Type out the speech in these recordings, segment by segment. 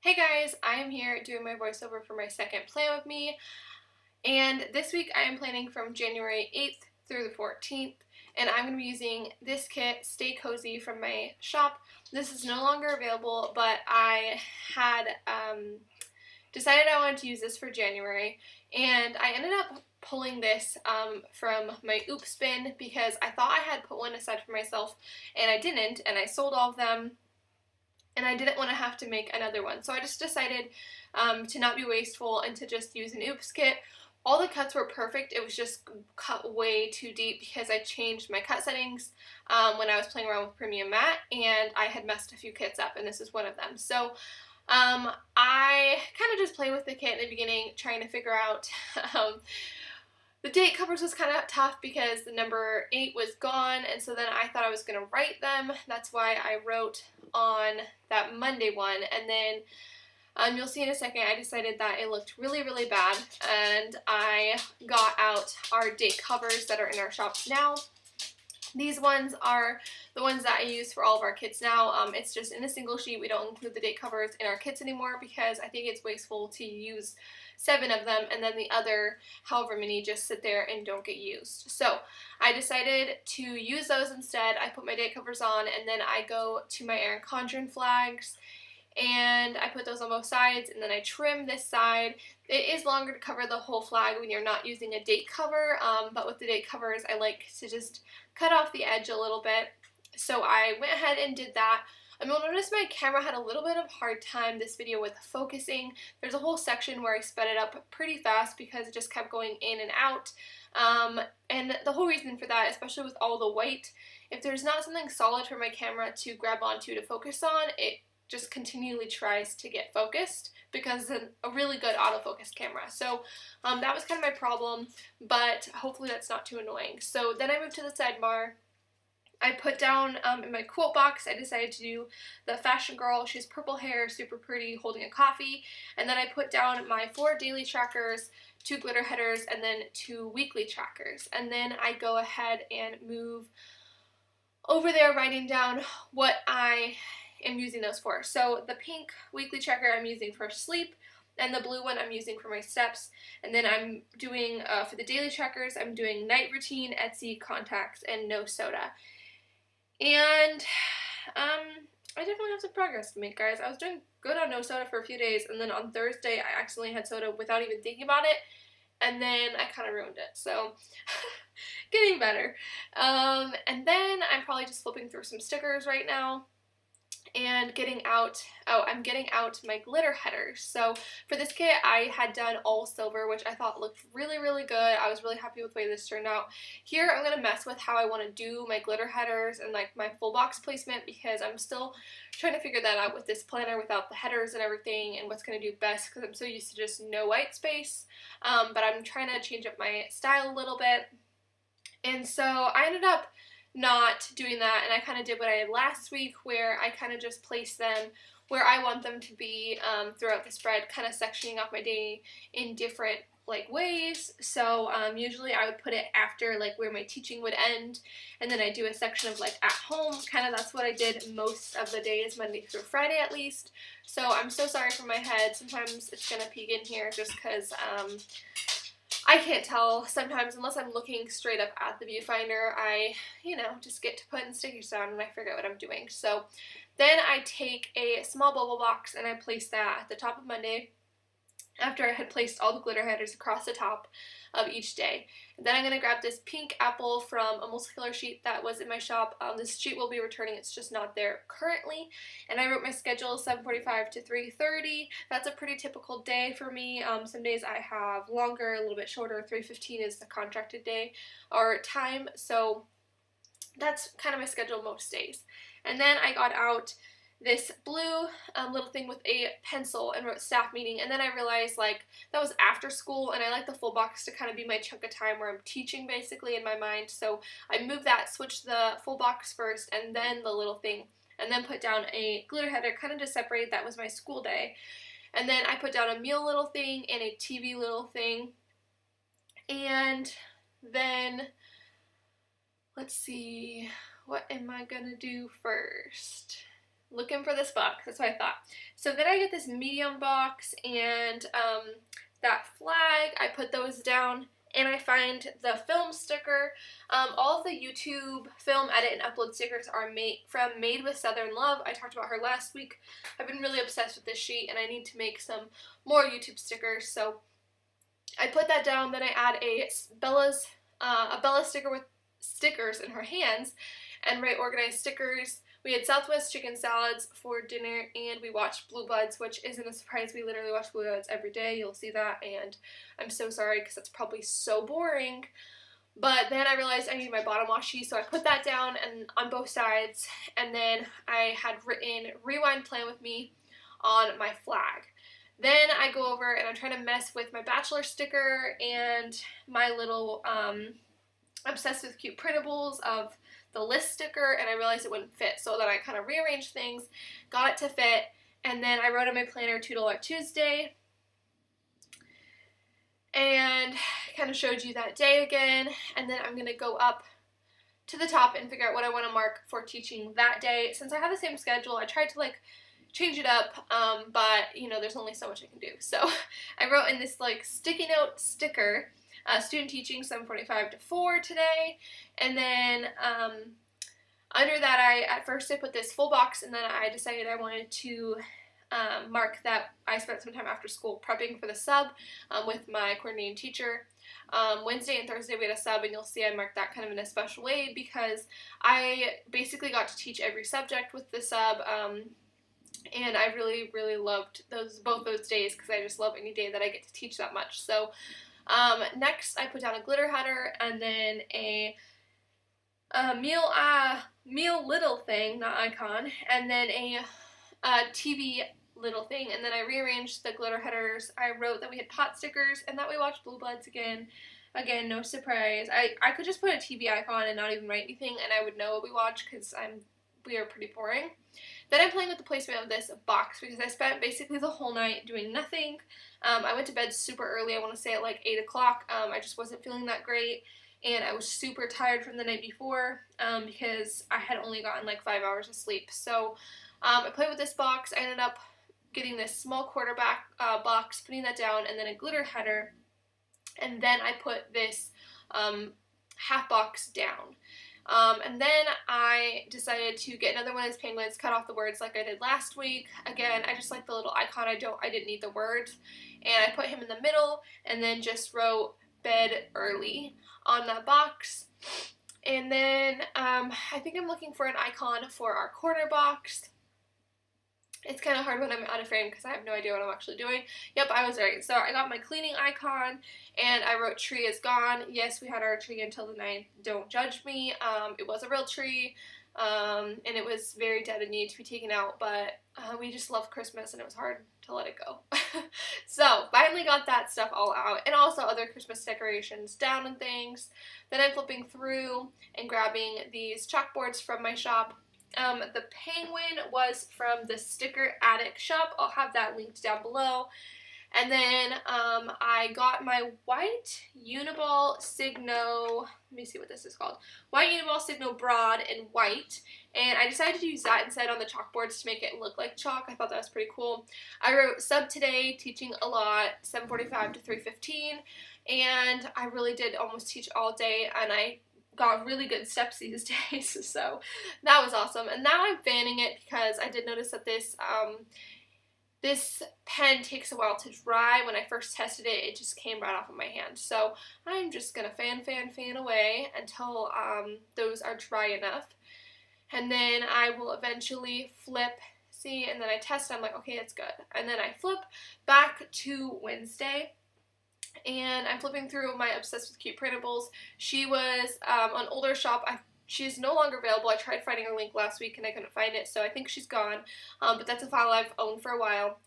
Hey guys, I am here doing my voiceover for my second Plan With Me, and this week I am planning from January 8th through the 14th, and I'm going to be using this kit, Stay Cozy, from my shop. This is no longer available, but I had decided I wanted to use this for January, and I ended up pulling this from my Oops bin because I thought I had put one aside for myself, and I didn't, and I sold all of them. And I didn't want to have to make another one. So I just decided to not be wasteful and to just use an Oops kit. All the cuts were perfect. It was just cut way too deep because I changed my cut settings when I was playing around with Premium Matte, and I had messed a few kits up, and this is one of them. So I kind of just played with the kit in the beginning, trying to figure out the date covers was kind of tough because the number 8 was gone, and so then I thought I was going to write them. That's why I wrote on that Monday one, and then you'll see in a second I decided that it looked really, really bad, and I got out our date covers that are in our shops now. These ones are the ones that I use for all of our kits now. It's just in a single sheet. We don't include the date covers in our kits anymore because I think it's wasteful to use 7 of them and then the other however many just sit there and don't get used. So I decided to use those instead. I put my date covers on, and then I go to my Erin Condren flags and I put those on both sides, and then I trim this side. It is longer to cover the whole flag when you're not using a date cover, but with the date covers I like to just cut off the edge a little bit. So I went ahead and did that. You'll notice my camera had a little bit of a hard time this video with focusing. There's a whole section where I sped it up pretty fast because it just kept going in and out. And the whole reason for that, especially with all the white, if there's not something solid for my camera to grab onto to focus on, it just continually tries to get focused because it's a really good autofocus camera. So that was kind of my problem, but hopefully that's not too annoying. So then I moved to the sidebar. I put down in my quote box, I decided to do the fashion girl. She has purple hair, super pretty, holding a coffee. And then I put down my 4 daily trackers, 2 glitter headers, and then 2 weekly trackers. And then I go ahead and move over there writing down what I am using those for. So the pink weekly tracker I'm using for sleep, and the blue one I'm using for my steps. And then I'm doing, for the daily trackers, I'm doing night routine, Etsy, contacts, and no soda. And I definitely have some progress to make, guys. I was doing good on no soda for a few days, and then on Thursday I accidentally had soda without even thinking about it, and then I kind of ruined it. So getting better. And then I'm probably just flipping through some stickers right now and getting out, I'm getting out my glitter headers. So for this kit I had done all silver, which I thought looked really, really good. I was really happy with the way this turned out. Here I'm going to mess with how I want to do my glitter headers and like my full box placement because I'm still trying to figure that out with this planner without the headers and everything and what's going to do best because I'm so used to just no white space. But I'm trying to change up my style a little bit. And so I ended up not doing that, and I kind of did what I did last week where I kind of just placed them where I want them to be throughout the spread, kind of sectioning off my day in different like ways. So usually I would put it after like where my teaching would end, and then I do a section of like at home. Kind of that's what I did most of the days, Monday through Friday at least. So I'm so sorry for my head. Sometimes it's gonna peek in here just because I can't tell sometimes unless I'm looking straight up at the viewfinder. I, just get to putting stickers down and I forget what I'm doing. So then I take a small bubble box and I place that at the top of Monday after I had placed all the glitter headers across the top of each day. And then I'm going to grab this pink apple from a multicolor sheet that was in my shop. This sheet will be returning, it's just not there currently. And I wrote my schedule 7:45 to 3:30. That's a pretty typical day for me. Some days I have longer, a little bit shorter. 3:15 is the contracted day or time. So that's kind of my schedule most days. And then I got out this blue little thing with a pencil and wrote staff meeting, and then I realized like that was after school and I like the full box to kind of be my chunk of time where I'm teaching basically in my mind, so I moved that, switched the full box first and then the little thing, and then put down a glitter header kind of to separate that was my school day, and then I put down a meal little thing and a TV little thing, and then let's see, what am I gonna do first? looking for this box. That's what I thought. So then I get this medium box and that flag. I put those down and I find the film sticker. All of the YouTube film edit and upload stickers are made with Southern Love. I talked about her last week. I've been really obsessed with this sheet and I need to make some more YouTube stickers. So I put that down. Then I add a Bella sticker with stickers in her hands and write organized stickers. We had Southwest chicken salads for dinner and we watched Blue Bloods, which isn't a surprise. We literally watch Blue Bloods every day. You'll see that, and I'm so sorry because that's probably so boring. But then I realized I needed my bottom washi, so I put that down and on both sides, and then I had written Rewind Plan With Me on my flag. Then I go over and I'm trying to mess with my bachelor sticker and my little Obsessed with Cute Printables of the list sticker, and I realized it wouldn't fit, so then I kind of rearranged things, got it to fit, and then I wrote in my planner $2 Tuesday and kind of showed you that day again. And then I'm going to go up to the top and figure out what I want to mark for teaching that day. Since I have the same schedule, I tried to like change it up, but you know, there's only so much I can do. So I wrote in this like sticky note sticker, student teaching 7:45 to 4 today, and then under that at first I put this full box, and then I decided I wanted to mark that I spent some time after school prepping for the sub with my coordinating teacher. Wednesday and Thursday we had a sub, and you'll see I marked that kind of in a special way because I basically got to teach every subject with the sub, and I really, really loved both those days because I just love any day that I get to teach that much. So next I put down a glitter header and then a meal little thing, not icon, and then a TV little thing, and then I rearranged the glitter headers. I wrote that we had pot stickers and that we watched Blue Bloods again. Again, no surprise. I could just put a TV icon and not even write anything and I would know what we watch because we are pretty boring. Then I'm playing with the placement of this box because I spent basically the whole night doing nothing. I went to bed super early, I want to say at like 8 o'clock. I just wasn't feeling that great, and I was super tired from the night before because I had only gotten like 5 hours of sleep. So I played with this box. I ended up getting this small quarterback box, putting that down, and then a glitter header, and then I put this half box down. And then I decided to get another one of these penguins, cut off the words like I did last week. Again, I just like the little icon. I didn't need the words. And I put him in the middle and then just wrote bed early on that box. And then I think I'm looking for an icon for our corner box. It's kind of hard when I'm out of frame because I have no idea what I'm actually doing. Yep, I was right. So I got my cleaning icon and I wrote tree is gone. Yes, we had our tree until the 9th. Don't judge me. It was a real tree and it was very dead and needed to be taken out, but we just love Christmas and it was hard to let it go. So finally got that stuff all out, and also other Christmas decorations down and things. Then I'm flipping through and grabbing these chalkboards from my shop. The penguin was from the Sticker Attic shop. I'll have that linked down below. And then I got my white Uniball Signo, let me see what this is called, white Uniball Signo Broad in white, and I decided to use that instead on the chalkboards to make it look like chalk. I thought that was pretty cool. I wrote sub today, teaching a lot, 7:45 to 3:15, and I really did almost teach all day, and I got really good steps these days, so that was awesome. And now I'm fanning it because I did notice that this pen takes a while to dry. When I first tested it, it just came right off of my hand. So I'm just gonna fan away until those are dry enough. And then I will eventually flip, see, and then I test, I'm like, okay, it's good. And then I flip back to Wednesday. And I'm flipping through my Obsessed with Cute Printables. She was an older shop. She's no longer available. I tried finding her link last week and I couldn't find it, so I think she's gone. But that's a file I've owned for a while.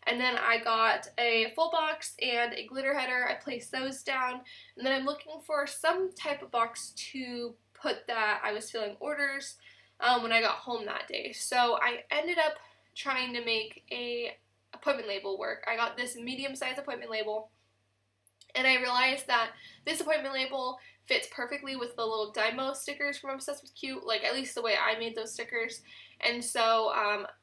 And then I got a full box and a glitter header. I placed those down. And then I'm looking for some type of box to put that I was filling orders when I got home that day. So I ended up trying to make a appointment label work. I got this medium-sized appointment label. And I realized that this appointment label fits perfectly with the little Dymo stickers from Obsessed with Cute, like at least the way I made those stickers. And so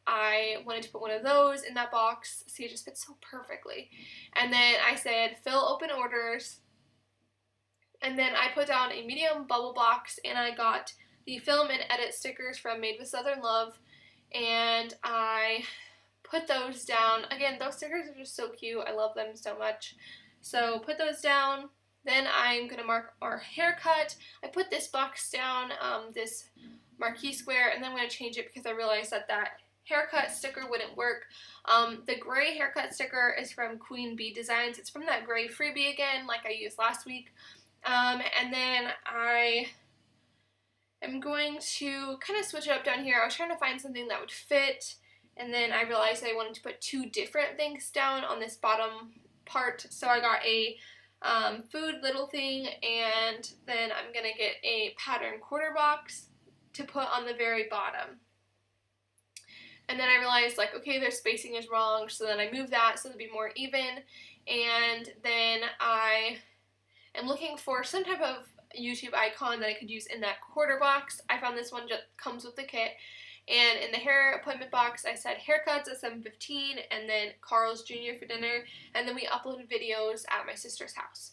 I wanted to put one of those in that box. See, it just fits so perfectly. And then I said fill open orders, and then I put down a medium bubble box, and I got the film and edit stickers from Made with Southern Love, and I put those down. Again, those stickers are just so cute. I love them so much. So put those down. Then I'm going to mark our haircut. I put this box down, this marquee square, and then I'm going to change it because I realized that that haircut sticker wouldn't work. The gray haircut sticker is from Queen Bee Designs. It's from that gray freebie again, like I used last week. And then I am going to kind of switch it up down here. I was trying to find something that would fit, and then I realized I wanted to put two different things down on this bottom part. So I got a food little thing, and then I'm going to get a pattern quarter box to put on the very bottom. And then I realized, like, okay, their spacing is wrong, so then I moved that so it'll be more even. And then I am looking for some type of YouTube icon that I could use in that quarter box. I found this one just comes with the kit. And in the hair appointment box, I said haircuts at 7:15, and then Carl's Jr. for dinner, and then we uploaded videos at my sister's house.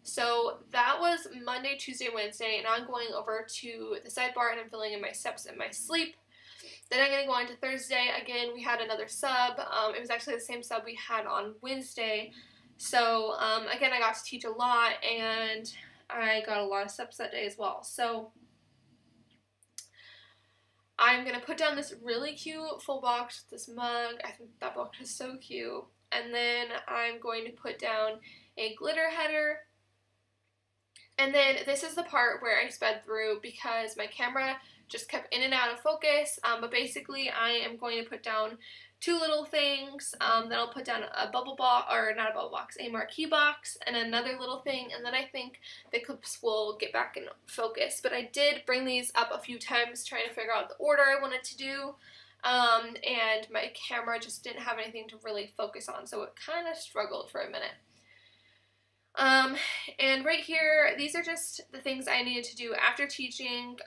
So that was Monday, Tuesday, Wednesday, and I'm going over to the sidebar and I'm filling in my steps and my sleep. Then I'm going to go on to Thursday. Again, we had another sub. It was actually the same sub we had on Wednesday. So again, I got to teach a lot, and I got a lot of subs that day as well. So I'm going to put down this really cute full box with this mug. I think that box is so cute. And then I'm going to put down a glitter header. And then this is the part where I sped through because my camera just kept in and out of focus. But basically I am going to put down two little things. Then I'll put down a bubble box, or not a bubble box, a marquee box, and another little thing, and then I think the clips will get back in focus. But I did bring these up a few times trying to figure out the order I wanted to do, and my camera just didn't have anything to really focus on, so it kind of struggled for a minute. And right here, these are just the things I needed to do after teaching.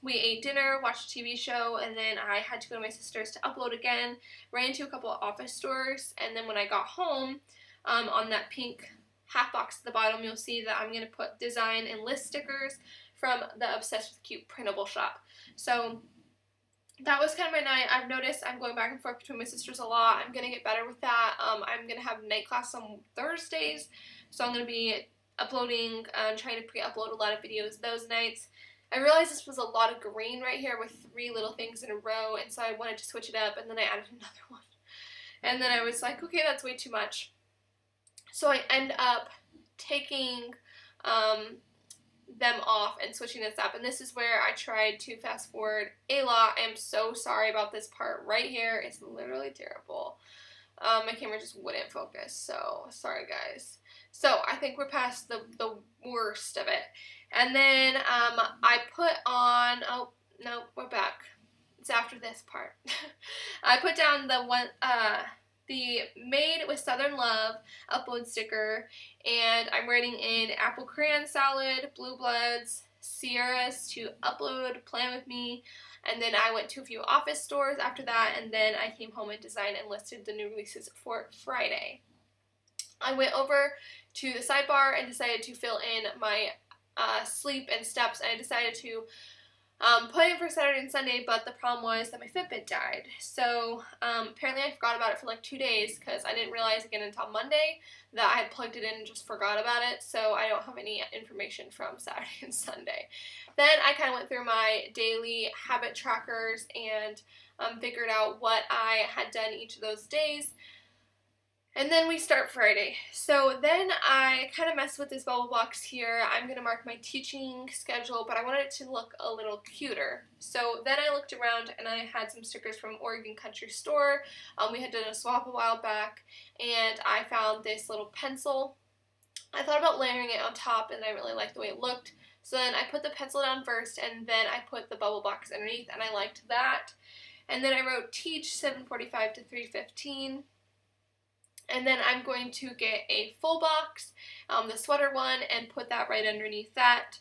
We ate dinner, watched a TV show, and then I had to go to my sister's to upload again. Ran into a couple of office stores, and then when I got home, on that pink half box at the bottom, you'll see that I'm going to put design and list stickers from the Obsessed with Cute Printable shop. So that was kind of my night. I've noticed I'm going back and forth between my sisters a lot. I'm going to get better with that. I'm going to have night class on Thursdays, so I'm going to be uploading, trying to pre-upload a lot of videos those nights. I realized this was a lot of green right here with three little things in a row, and so I wanted to switch it up, and then I added another one. And then I was like, okay, that's way too much. So I end up taking them off and switching this up, and this is where I tried to fast forward a lot. I am so sorry about this part right here. It's literally terrible. My camera just wouldn't focus, so sorry guys. So I think we're past the worst of it. And then I put on, oh no, we're back. It's after this part. I put down the one, the Made with Southern Love upload sticker, and I'm writing in apple crayon salad, blue bloods, Sierras to upload, plan with me, and then I went to a few office stores after that, and then I came home and designed and listed the new releases for Friday. I went over to the sidebar and decided to fill in my sleep and steps, and I decided to put in for Saturday and Sunday, but the problem was that my Fitbit died. So apparently I forgot about it for like 2 days because I didn't realize again until Monday that I had plugged it in and just forgot about it, so I don't have any information from Saturday and Sunday. Then I kind of went through my daily habit trackers and figured out what I had done each of those days. And then we start Friday. So then I kind of messed with this bubble box here. I'm going to mark my teaching schedule, but I wanted it to look a little cuter. So then I looked around and I had some stickers from Oregon Country Store. We had done a swap a while back, and I found this little pencil. I thought about layering it on top, and I really liked the way it looked. So then I put the pencil down first, and then I put the bubble box underneath, and I liked that. And then I wrote teach 7:45 to 3:15. And then I'm going to get a full box, the sweater one, and put that right underneath that.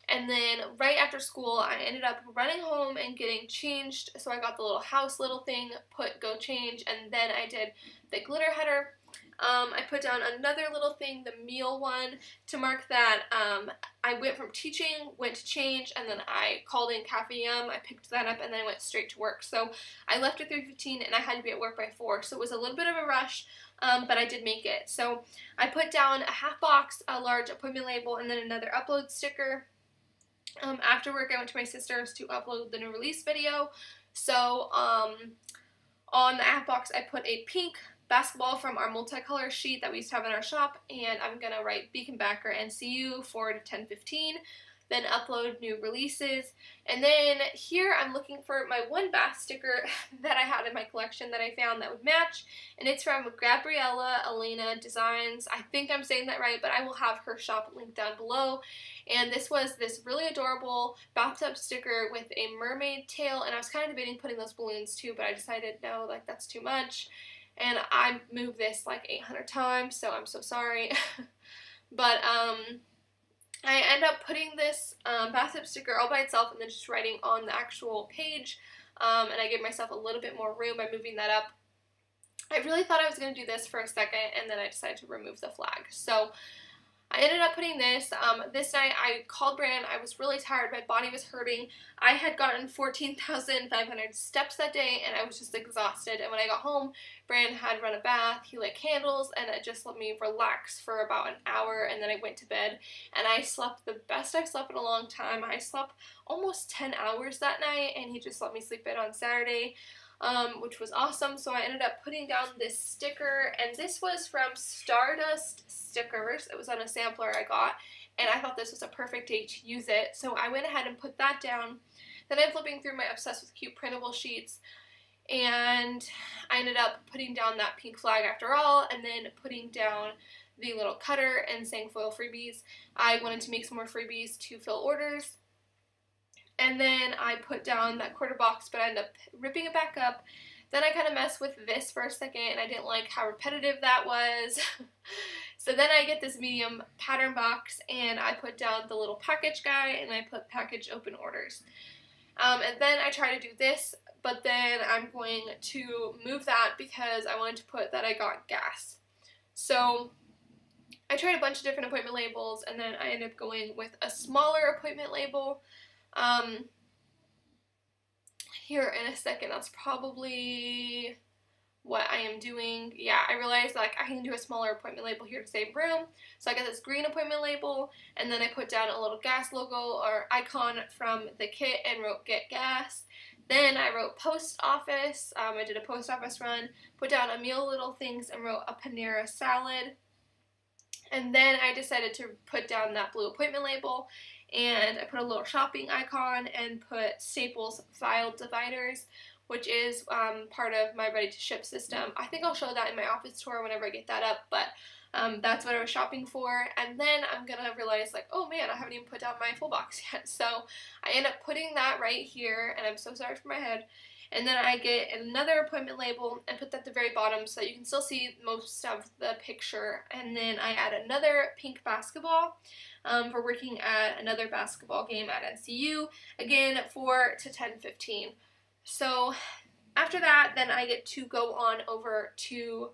And then right after school, I ended up running home and getting changed. So I got the little thing, put go change, and then I did the glitter header. I put down another little thing, the meal one, to mark that I went from teaching, went to change, and then I called in Cafe Yum. I picked that up, and then I went straight to work. So I left at 3:15, and I had to be at work by 4. So it was a little bit of a rush, but I did make it. So I put down a half box, a large appointment label, and then another upload sticker. After work, I went to my sister's to upload the new release video. So on the half box, I put a pink basketball from our multicolor sheet that we used to have in our shop, and I'm gonna write Beacon Backer and see you for 10:15, then upload new releases. And then here I'm looking for my one bath sticker that I had in my collection that I found that would match, and it's from Gabriella Elena Designs. I think I'm saying that right, but I will have her shop linked down below. And this was this really adorable bathtub sticker with a mermaid tail, and I was kind of debating putting those balloons too, but I decided no, like that's too much. And I moved this like 800 times, so I'm so sorry. But I end up putting this bathtub sticker all by itself and then just writing on the actual page. And I gave myself a little bit more room by moving that up. I really thought I was going to do this for a second, and then I decided to remove the flag. So I ended up putting this. This night I called Bran. I was really tired. My body was hurting. I had gotten 14,500 steps that day, and I was just exhausted. And when I got home, Bran had run a bath. He lit candles, and it just let me relax for about an hour, and then I went to bed. And I slept the best I've slept in a long time. I slept almost 10 hours that night, and he just let me sleep in on Saturday. Which was awesome. So I ended up putting down this sticker, and this was from Stardust Stickers. It was on a sampler I got, and I thought this was a perfect day to use it. So I went ahead and put that down. Then I'm flipping through my Obsessed with Cute Printable sheets, and I ended up putting down that pink flag after all, and then putting down the little cutter and saying foil freebies. I wanted to make some more freebies to fill orders. And then I put down that quarter box, but I ended up ripping it back up. Then I kind of messed with this for a second, and I didn't like how repetitive that was. So then I get this medium pattern box, and I put down the little package guy, and I put package open orders. And then I try to do this, but then I'm going to move that because I wanted to put that I got gas. So I tried a bunch of different appointment labels, and then I ended up going with a smaller appointment label. Here in a second, that's probably what I am doing. Yeah, I realized like I can do a smaller appointment label here to save room. So I got this green appointment label, and then I put down a little gas logo or icon from the kit and wrote Get Gas. Then I wrote post office. I did a post office run, put down a meal little things, and wrote a Panera salad. And then I decided to put down that blue appointment label, and I put a little shopping icon and put Staples file dividers, which is part of my ready to ship system. I think I'll show that in my office tour whenever I get that up, but that's what I was shopping for. And then I'm gonna realize like, oh man, I haven't even put down my full box yet. So I end up putting that right here, and I'm so sorry for my head. And then I get another appointment label and put that at the very bottom so that you can still see most of the picture. And then I add another pink basketball for working at another basketball game at NCU, again 4 to 10:15. So after that, then I get to go on over to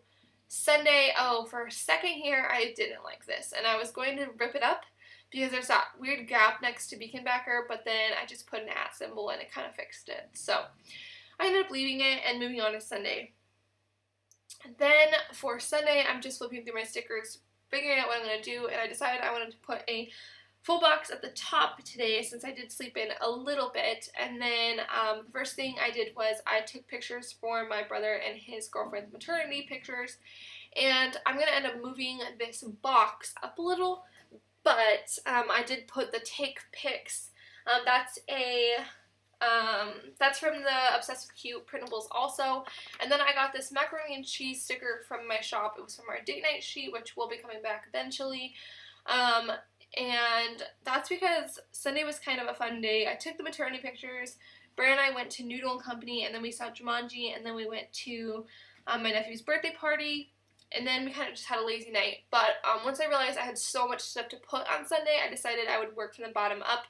Sunday. Oh, for a second here, I didn't like this, and I was going to rip it up because there's that weird gap next to Beacon Backer, but then I just put an @ symbol and it kind of fixed it. So I ended up leaving it and moving on to Sunday. And then for Sunday, I'm just flipping through my stickers, figuring out what I'm going to do, and I decided I wanted to put a full box at the top today since I did sleep in a little bit. And then the first thing I did was I took pictures for my brother and his girlfriend's maternity pictures, and I'm going to end up moving this box up a little, but I did put the take pics. That's from the Obsessed with Cute Printables also. And then I got this macaroni and cheese sticker from my shop. It was from our date night sheet, which will be coming back eventually. And that's because Sunday was kind of a fun day. I took the maternity pictures. Bran and I went to Noodle and Company, and then we saw Jumanji, and then we went to my nephew's birthday party. and then we kind of just had a lazy night. But once I realized I had so much stuff to put on Sunday, I decided I would work from the bottom up.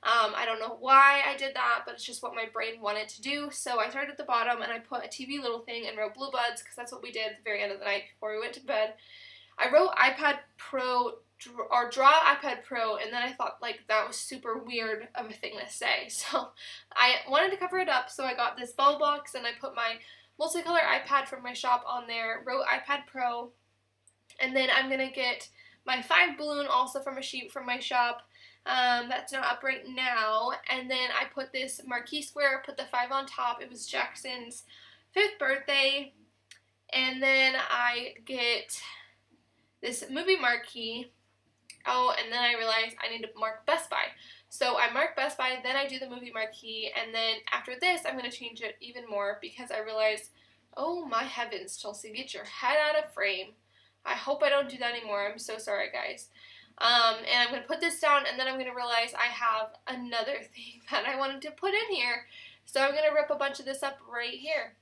I don't know why I did that, but it's just what my brain wanted to do. So I started at the bottom and I put a TV little thing and wrote Blue Buds, because that's what we did at the very end of the night before we went to bed. I wrote iPad Pro, or Draw iPad Pro, and then I thought like that was super weird of a thing to say. So I wanted to cover it up, so I got this bubble box and I put my multicolor iPad from my shop on there, wrote iPad Pro, and then I'm going to get my 5 balloon also from a sheet from my shop. That's not up right now. And then I put this marquee square, put the 5 on top. It was Jackson's 5th birthday. And then I get this movie marquee. Oh, and then I realized I need to mark Best Buy. So I mark Best Buy, then I do the movie marquee, and then after this I'm going to change it even more because I realized, oh my heavens, Chelsea, get your head out of frame. I hope I don't do that anymore. I'm so sorry, guys. And I'm going to put this down, and then I'm going to realize I have another thing that I wanted to put in here. So I'm going to rip a bunch of this up right here.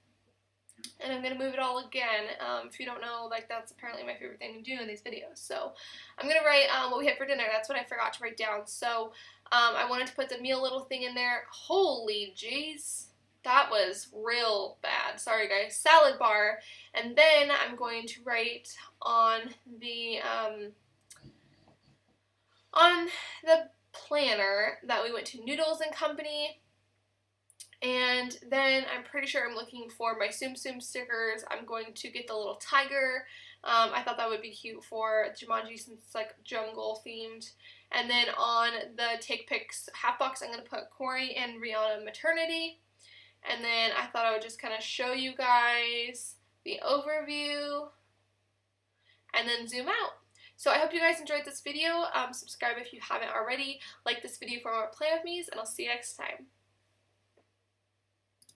And I'm going to move it all again. If you don't know, like, that's apparently my favorite thing to do in these videos. So I'm going to write what we had for dinner. That's what I forgot to write down. So I wanted to put the meal little thing in there. Holy jeez. That was real bad. Sorry, guys. Salad bar. And then I'm going to write on the planner that we went to Noodles and Company. And then I'm pretty sure I'm looking for my Tsum Tsum stickers. I'm going to get the little tiger. I thought that would be cute for Jumanji since it's like jungle themed. And then on the Take Pics half box, I'm going to put Corey and Rihanna maternity. And then I thought I would just kind of show you guys the overview and then zoom out. So I hope you guys enjoyed this video. Subscribe if you haven't already. Like this video for more Play With Me's, and I'll see you next time.